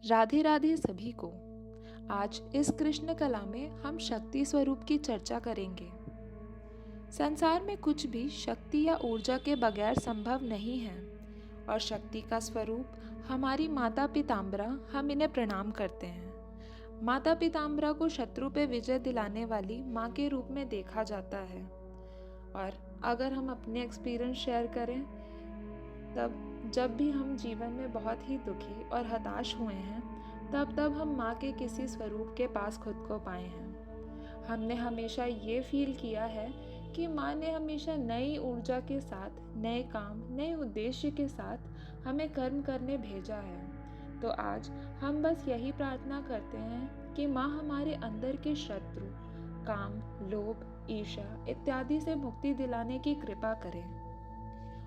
राधे राधे सभी को। आज इस कृष्ण कला में हम शक्ति स्वरूप की चर्चा करेंगे। संसार में कुछ भी शक्ति या ऊर्जा के बगैर संभव नहीं है और शक्ति का स्वरूप हमारी माता पीताम्बरा, हम इन्हें प्रणाम करते हैं। माता पीताम्बरा को शत्रु पे विजय दिलाने वाली माँ के रूप में देखा जाता है। और अगर हम अपने एक्सपीरियंस शेयर करें, तब जब भी हम जीवन में बहुत ही दुखी और हताश हुए हैं, तब हम माँ के किसी स्वरूप के पास खुद को पाए हैं। हमने हमेशा ये फील किया है कि माँ ने हमेशा नई ऊर्जा के साथ, नए काम, नए उद्देश्य के साथ हमें कर्म करने भेजा है। तो आज हम बस यही प्रार्थना करते हैं कि माँ हमारे अंदर के शत्रु, काम, लोभ, ईर्ष्या इत्यादि से मुक्ति दिलाने की कृपा करें।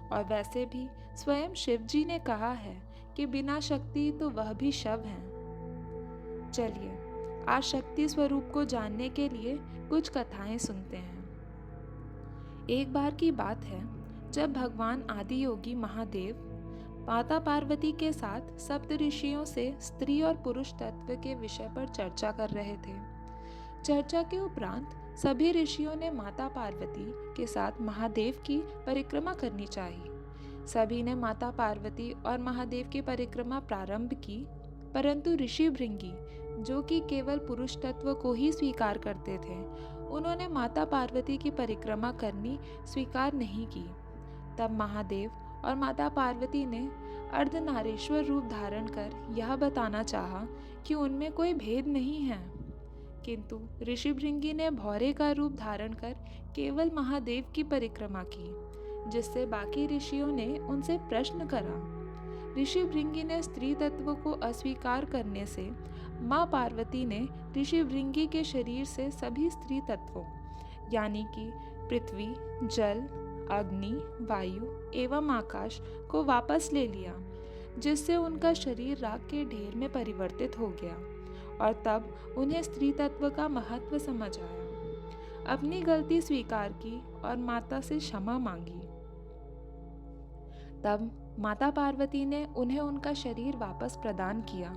और वैसे भी स्वयं शिव जी ने कहा है कि बिना शक्ति तो वह भी शव हैं। चलिए आज शक्ति स्वरूप को जानने के लिए कुछ कथाएं सुनते हैं। एक बार की बात है जब भगवान आदि योगी महादेव माता पार्वती के साथ सप्त ऋषियों से स्त्री और पुरुष तत्व के विषय पर चर्चा कर रहे थे। चर्चा के उपरांत सभी ऋषियों ने माता पार्वती के साथ महादेव की परिक्रमा करनी चाहिए। सभी ने माता पार्वती और महादेव की परिक्रमा प्रारंभ की, परंतु ऋषि भृंगी, जो कि केवल पुरुष तत्व को ही स्वीकार करते थे, उन्होंने माता पार्वती की परिक्रमा करनी स्वीकार नहीं की। तब महादेव और माता पार्वती ने अर्धनारीश्वर रूप धारण कर यह बताना चाहा कि उनमें कोई भेद नहीं है, किंतु ऋषि भृंगी ने भौरे का रूप धारण कर केवल महादेव की परिक्रमा की, जिससे बाकी ऋषियों ने उनसे प्रश्न करा। ऋषि भृंगी ने स्त्री तत्व को अस्वीकार करने से माँ पार्वती ने ऋषि भृंगी के शरीर से सभी स्त्री तत्वों यानी कि पृथ्वी, जल, अग्नि, वायु एवं आकाश को वापस ले लिया, जिससे उनका शरीर राख के ढेर में परिवर्तित हो गया और तब उन्हें स्त्री तत्व का महत्व समझ आया। अपनी गलती स्वीकार की और माता से क्षमा मांगी। तब माता पार्वती ने उन्हें उनका शरीर वापस प्रदान किया,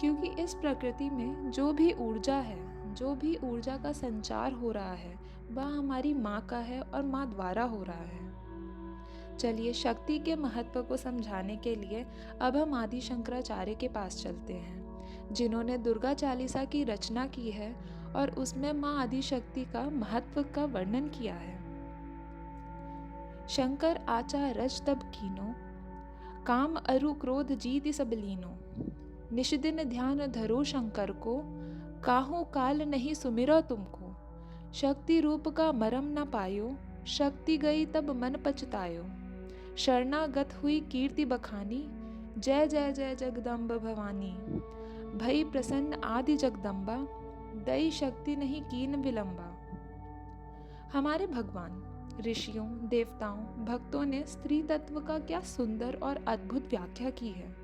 क्योंकि इस प्रकृति में जो भी ऊर्जा है, जो भी ऊर्जा का संचार हो रहा है, वह हमारी माँ का है और माँ द्वारा हो रहा है। चलिए शक्ति के महत्व को समझाने के लिए अब हम आदि शंकराचार्य के पास चलते हैं, जिन्होंने दुर्गा चालीसा की रचना की है और उसमें माँ आदिशक्ति का महत्व का वर्णन किया है। शंकर आचा रज तब कीनो, काम अरु क्रोध जीति सब लीनो। निष्दिन ध्यान धरो शंकर को, काहू काल नहीं सुमिरो तुमको। शक्ति रूप का मरम न पायो, शक्ति गई तब मन पछतायो। शरणागत हुई कीर्ति बखानी, जय जय जय जगदम्ब भवानी। भई प्रसन्न आदि जगदम्बा, दई शक्ति नहीं कीन विलंबा। हमारे भगवान, ऋषियों, देवताओं, भक्तों ने स्त्री तत्व का क्या सुंदर और अद्भुत व्याख्या की है।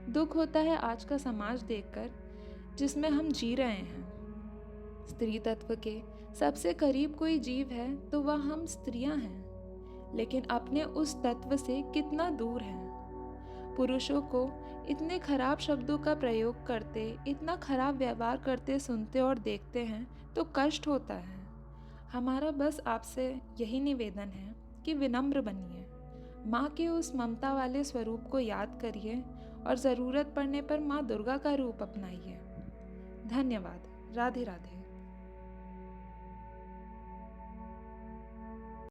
दुख होता है आज का समाज देखकर जिसमें हम जी रहे हैं। स्त्री तत्व के सबसे करीब कोई जीव है तो वह हम स्त्रियां हैं, लेकिन अपने उस तत्व से कितना दूर हैं। पुरुषों को इतने खराब शब्दों का प्रयोग करते, इतना खराब व्यवहार करते सुनते और देखते हैं तो कष्ट होता है। हमारा बस आपसे यही निवेदन है कि विनम्र बनिए, माँ के उस ममता वाले स्वरूप को याद करिए और ज़रूरत पड़ने पर माँ दुर्गा का रूप अपनाइए। धन्यवाद। राधे राधे।